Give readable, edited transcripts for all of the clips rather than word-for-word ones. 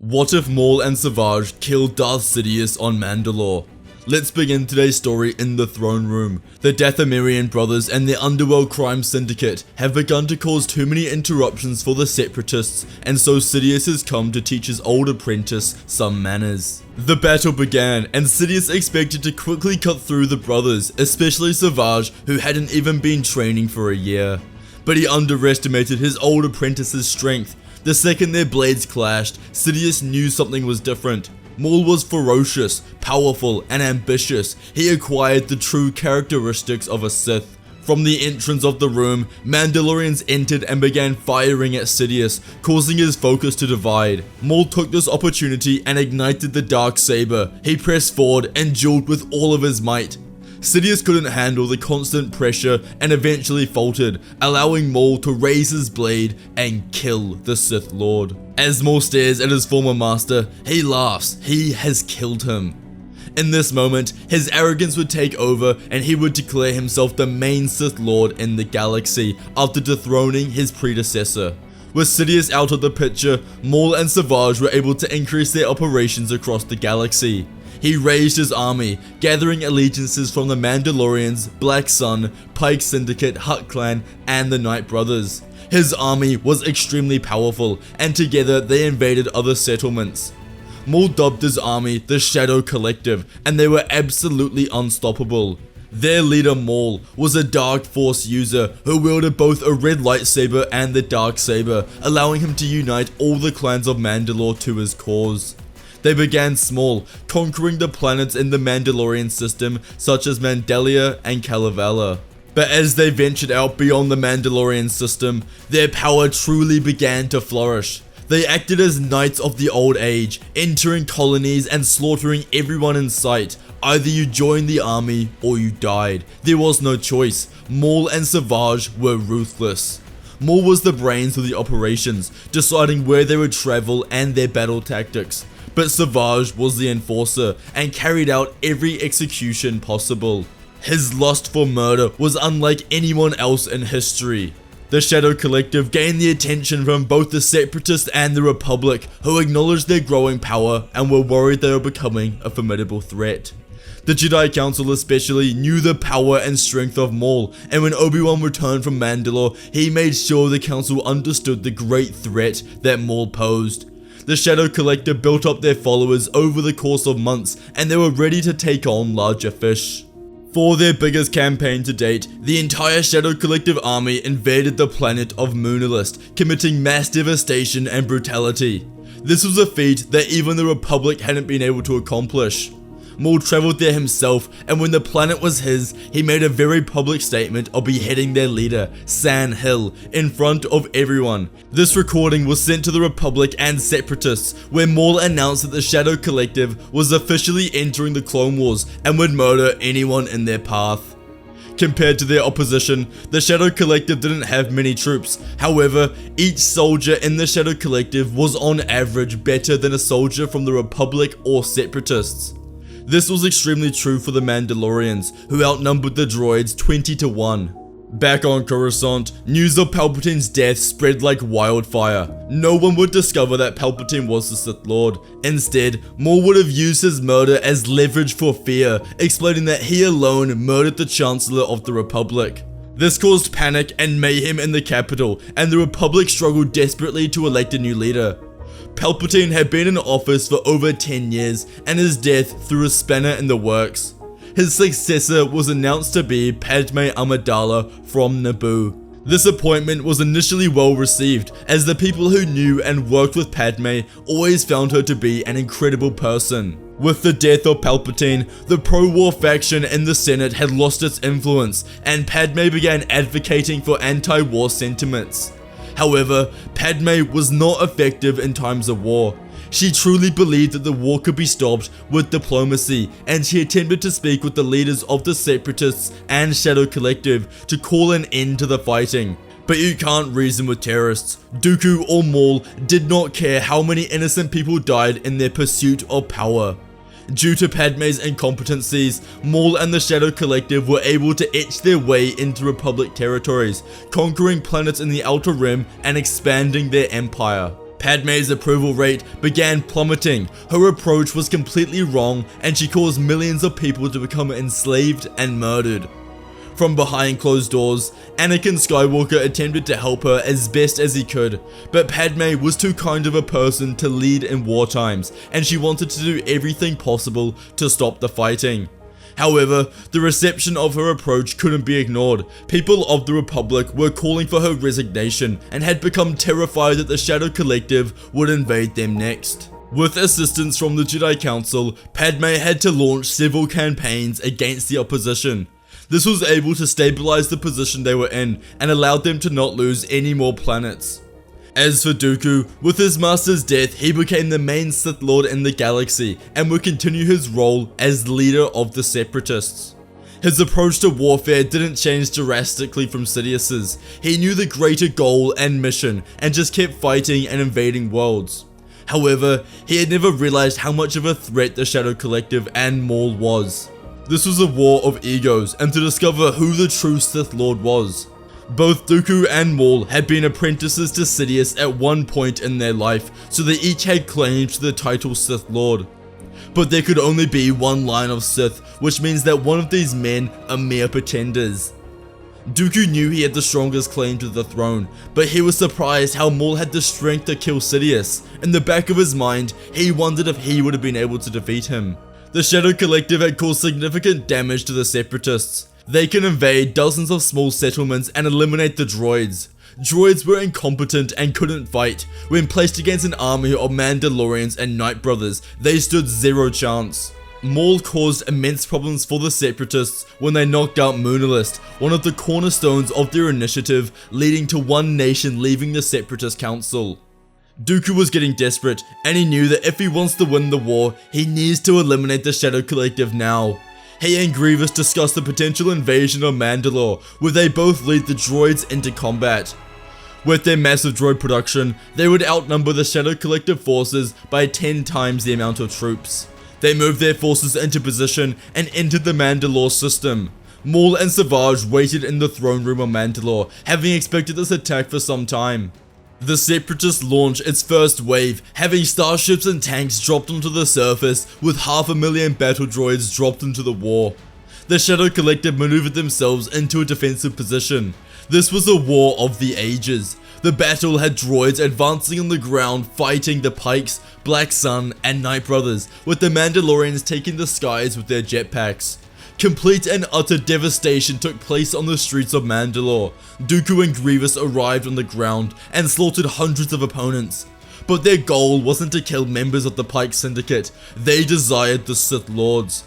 What if Maul and Savage killed Darth Sidious on Mandalore? Let's begin today's story in the throne room. The Dathomirian brothers and their underworld crime syndicate have begun to cause too many interruptions for the separatists, and so Sidious has come to teach his old apprentice some manners. The battle began, and Sidious expected to quickly cut through the brothers, especially Savage, who hadn't even been training for a year. But he underestimated his old apprentice's strength. The second their blades clashed, Sidious knew something was different. Maul was ferocious, powerful, and ambitious. He acquired the true characteristics of a Sith. From the entrance of the room, Mandalorians entered and began firing at Sidious, causing his focus to divide. Maul took this opportunity and ignited the dark saber. He pressed forward and dueled with all of his might. Sidious couldn't handle the constant pressure and eventually faltered, allowing Maul to raise his blade and kill the Sith Lord. As Maul stares at his former master, he laughs. He has killed him. In this moment, his arrogance would take over and he would declare himself the main Sith Lord in the galaxy after dethroning his predecessor. With Sidious out of the picture, Maul and Savage were able to increase their operations across the galaxy. He raised his army, gathering allegiances from the Mandalorians, Black Sun, Pike Syndicate, Hut Clan, and the Night Brothers. His army was extremely powerful, and together they invaded other settlements. Maul dubbed his army the Shadow Collective, and they were absolutely unstoppable. Their leader Maul was a Dark Force user who wielded both a red lightsaber and the dark saber, allowing him to unite all the clans of Mandalore to his cause. They began small, conquering the planets in the Mandalorian system such as Mandalia and Kalevala. But as they ventured out beyond the Mandalorian system, their power truly began to flourish. They acted as knights of the old age, entering colonies and slaughtering everyone in sight. Either you joined the army or you died. There was no choice. Maul and Savage were ruthless. Maul was the brains of the operations, deciding where they would travel and their battle tactics. But Savage was the enforcer and carried out every execution possible. His lust for murder was unlike anyone else in history. The Shadow Collective gained the attention from both the Separatists and the Republic, who acknowledged their growing power and were worried they were becoming a formidable threat. The Jedi Council especially knew the power and strength of Maul, and when Obi-Wan returned from Mandalore, he made sure the Council understood the great threat that Maul posed. The Shadow Collective built up their followers over the course of months, and they were ready to take on larger fish. For their biggest campaign to date, the entire Shadow Collective army invaded the planet of Moonalist, committing mass devastation and brutality. This was a feat that even the Republic hadn't been able to accomplish. Maul traveled there himself, and when the planet was his, he made a very public statement of beheading their leader, San Hill, in front of everyone. This recording was sent to the Republic and Separatists, where Maul announced that the Shadow Collective was officially entering the Clone Wars and would murder anyone in their path. Compared to their opposition, the Shadow Collective didn't have many troops. However, each soldier in the Shadow Collective was on average better than a soldier from the Republic or Separatists. This was extremely true for the Mandalorians, who outnumbered the droids 20-1. Back on Coruscant, news of Palpatine's death spread like wildfire. No one would discover that Palpatine was the Sith Lord. Instead, Maul would have used his murder as leverage for fear, explaining that he alone murdered the Chancellor of the Republic. This caused panic and mayhem in the capital, and the Republic struggled desperately to elect a new leader. Palpatine had been in office for over 10 years, and his death threw a spanner in the works. His successor was announced to be Padmé from Naboo. This appointment was initially well received, as the people who knew and worked with Padmé always found her to be an incredible person. With the death of Palpatine, the pro-war faction in the Senate had lost its influence, and Padmé began advocating for anti-war sentiments. However, Padmé was not effective in times of war. She truly believed that the war could be stopped with diplomacy, and she attempted to speak with the leaders of the Separatists and Shadow Collective to call an end to the fighting. But you can't reason with terrorists. Dooku or Maul did not care how many innocent people died in their pursuit of power. Due to Padmé's incompetencies, Maul and the Shadow Collective were able to etch their way into Republic territories, conquering planets in the Outer Rim and expanding their empire. Padmé's approval rate began plummeting. Her approach was completely wrong, and she caused millions of people to become enslaved and murdered. From behind closed doors, Anakin Skywalker attempted to help her as best as he could, but Padmé was too kind of a person to lead in war times, and she wanted to do everything possible to stop the fighting. However, the reception of her approach couldn't be ignored. People of the Republic were calling for her resignation and had become terrified that the Shadow Collective would invade them next. With assistance from the Jedi Council, Padmé had to launch several campaigns against the opposition. This was able to stabilize the position they were in and allowed them to not lose any more planets. As for Dooku, with his master's death, he became the main Sith Lord in the galaxy and would continue his role as leader of the Separatists. His approach to warfare didn't change drastically from Sidious's. He knew the greater goal and mission and just kept fighting and invading worlds. However, he had never realized how much of a threat the Shadow Collective and Maul was. This was a war of egos and to discover who the true Sith Lord was. Both Dooku and Maul had been apprentices to Sidious at one point in their life, so they each had claims to the title Sith Lord. But there could only be one line of Sith, which means that one of these men are mere pretenders. Dooku knew he had the strongest claim to the throne, but he was surprised how Maul had the strength to kill Sidious. In the back of his mind, he wondered if he would have been able to defeat him. The Shadow Collective had caused significant damage to the Separatists. They can invade dozens of small settlements and eliminate the droids. Droids were incompetent and couldn't fight. When placed against an army of Mandalorians and Night Brothers, they stood zero chance. Maul caused immense problems for the Separatists when they knocked out Moonalist, one of the cornerstones of their initiative, leading to one nation leaving the Separatist Council. Dooku was getting desperate, and he knew that if he wants to win the war, he needs to eliminate the Shadow Collective now. He and Grievous discussed the potential invasion of Mandalore, where they both lead the droids into combat. With their massive droid production, they would outnumber the Shadow Collective forces by 10 times the amount of troops. They moved their forces into position and entered the Mandalore system. Maul and Savage waited in the throne room of Mandalore, having expected this attack for some time. The Separatists launched its first wave, having starships and tanks dropped onto the surface, with 500,000 battle droids dropped into the war. The Shadow Collective maneuvered themselves into a defensive position. This was a war of the ages. The battle had droids advancing on the ground fighting the Pikes, Black Sun, and Night Brothers, with the Mandalorians taking the skies with their jetpacks. Complete and utter devastation took place on the streets of Mandalore. Dooku and Grievous arrived on the ground and slaughtered hundreds of opponents. But their goal wasn't to kill members of the Pike Syndicate, they desired the Sith Lords.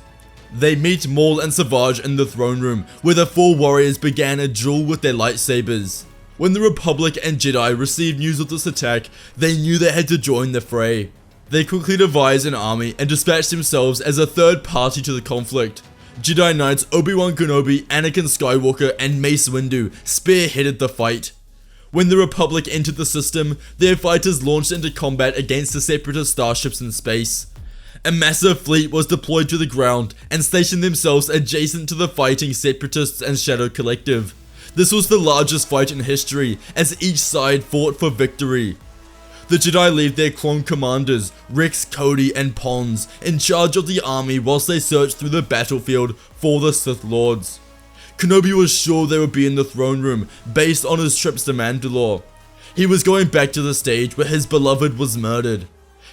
They meet Maul and Savage in the throne room, where the four warriors began a duel with their lightsabers. When the Republic and Jedi received news of this attack, they knew they had to join the fray. They quickly devised an army and dispatched themselves as a third party to the conflict. Jedi Knights Obi-Wan Kenobi, Anakin Skywalker, and Mace Windu spearheaded the fight. When the Republic entered the system, their fighters launched into combat against the Separatist starships in space. A massive fleet was deployed to the ground and stationed themselves adjacent to the fighting Separatists and Shadow Collective. This was the largest fight in history, as each side fought for victory. The Jedi leave their clone commanders, Rex, Cody, and Pons, in charge of the army whilst they searched through the battlefield for the Sith Lords. Kenobi was sure they would be in the throne room, based on his trips to Mandalore. He was going back to the stage where his beloved was murdered.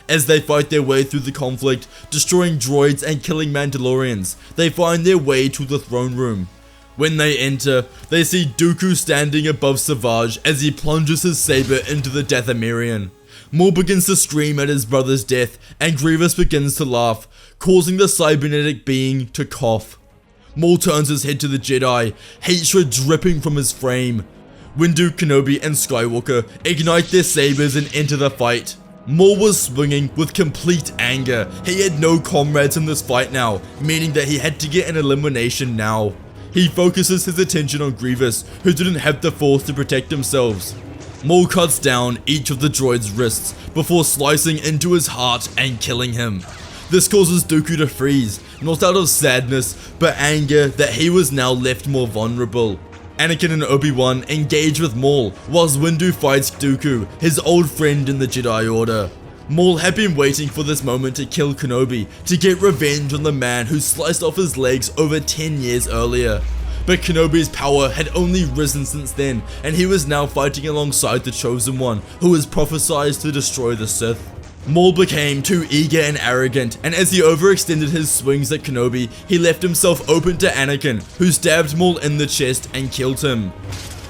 As they fight their way through the conflict, destroying droids and killing Mandalorians, they find their way to the throne room. When they enter, they see Dooku standing above Savage as he plunges his saber into the Dathomirian. Maul begins to scream at his brother's death, and Grievous begins to laugh, causing the cybernetic being to cough. Maul turns his head to the Jedi, hatred dripping from his frame. Windu, Kenobi, and Skywalker ignite their sabers and enter the fight. Maul was swinging with complete anger. He had no comrades in this fight now, meaning that he had to get an elimination now. He focuses his attention on Grievous, who didn't have the force to protect themselves. Maul cuts down each of the droid's wrists before slicing into his heart and killing him. This causes Dooku to freeze, not out of sadness, but anger that he was now left more vulnerable. Anakin and Obi-Wan engage with Maul, whilst Windu fights Dooku, his old friend in the Jedi Order. Maul had been waiting for this moment to kill Kenobi, to get revenge on the man who sliced off his legs over 10 years earlier. But Kenobi's power had only risen since then, and he was now fighting alongside the Chosen One, who was prophesied to destroy the Sith. Maul became too eager and arrogant, and as he overextended his swings at Kenobi, he left himself open to Anakin, who stabbed Maul in the chest and killed him.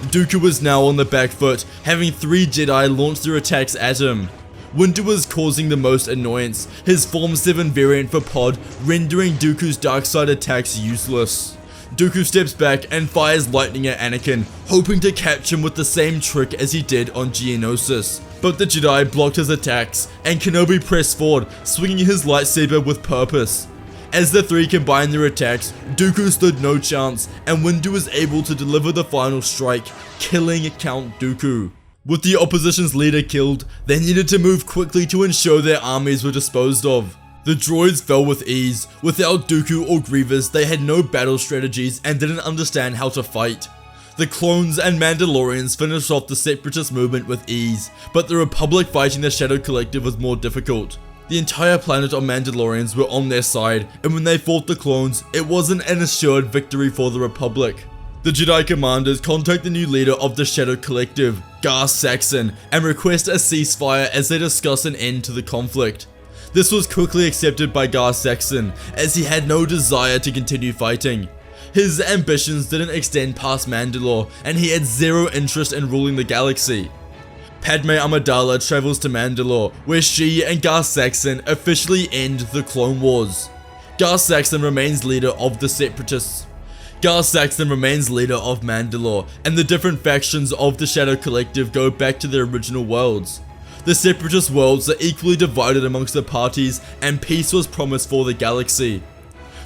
Dooku was now on the back foot, having 3 Jedi launch their attacks at him. Windu was causing the most annoyance, his Form 7 variant for Pod rendering Dooku's dark side attacks useless. Dooku steps back and fires lightning at Anakin, hoping to catch him with the same trick as he did on Geonosis. But the Jedi blocked his attacks, and Kenobi pressed forward, swinging his lightsaber with purpose. As the 3 combined their attacks, Dooku stood no chance, and Windu was able to deliver the final strike, killing Count Dooku. With the opposition's leader killed, they needed to move quickly to ensure their armies were disposed of. The droids fell with ease. Without Dooku or Grievous, they had no battle strategies and didn't understand how to fight. The clones and Mandalorians finished off the Separatist movement with ease, but the Republic fighting the Shadow Collective was more difficult. The entire planet of Mandalorians were on their side, and when they fought the clones, it wasn't an assured victory for the Republic. The Jedi commanders contact the new leader of the Shadow Collective, Darth Saxon, and request a ceasefire as they discuss an end to the conflict. This was quickly accepted by Darth Saxon, as he had no desire to continue fighting. His ambitions didn't extend past Mandalore, and he had zero interest in ruling the galaxy. Padmé Amidala travels to Mandalore, where she and Darth Saxon officially end the Clone Wars. Darth Saxon remains leader of the Separatists. Darth Saxon remains leader of Mandalore, and the different factions of the Shadow Collective go back to their original worlds. The Separatist worlds are equally divided amongst the parties, and peace was promised for the galaxy.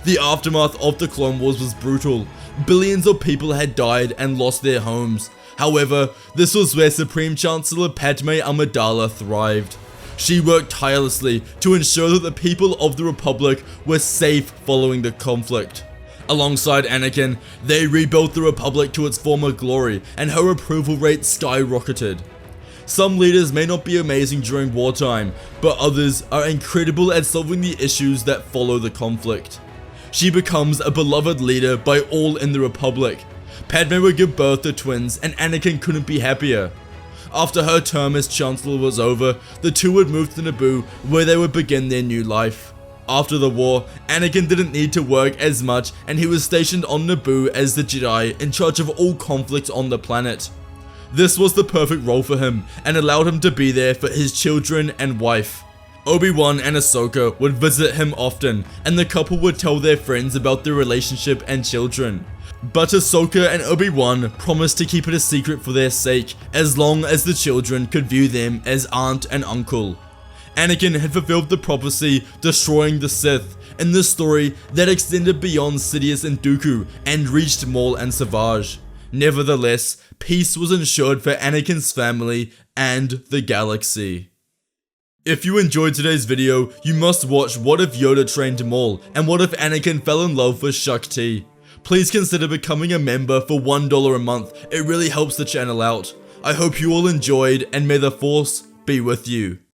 The aftermath of the Clone Wars was brutal. Billions of people had died and lost their homes. However, this was where Supreme Chancellor Padmé Amidala thrived. She worked tirelessly to ensure that the people of the Republic were safe following the conflict. Alongside Anakin, they rebuilt the Republic to its former glory, and her approval rate skyrocketed. Some leaders may not be amazing during wartime, but others are incredible at solving the issues that follow the conflict. She becomes a beloved leader by all in the Republic. Padmé would give birth to twins, and Anakin couldn't be happier. After her term as Chancellor was over, the two would move to Naboo, where they would begin their new life. After the war, Anakin didn't need to work as much, and he was stationed on Naboo as the Jedi in charge of all conflicts on the planet. This was the perfect role for him, and allowed him to be there for his children and wife. Obi-Wan and Ahsoka would visit him often, and the couple would tell their friends about their relationship and children. But Ahsoka and Obi-Wan promised to keep it a secret for their sake, as long as the children could view them as aunt and uncle. Anakin had fulfilled the prophecy, destroying the Sith, in this story that extended beyond Sidious and Dooku, and reached Maul and Savage. Nevertheless, peace was ensured for Anakin's family and the galaxy. If you enjoyed today's video, you must watch What If Yoda Trained Maul, and What If Anakin Fell in Love with Shakti. Please consider becoming a member for $1 a month, it really helps the channel out. I hope you all enjoyed, and may the Force be with you.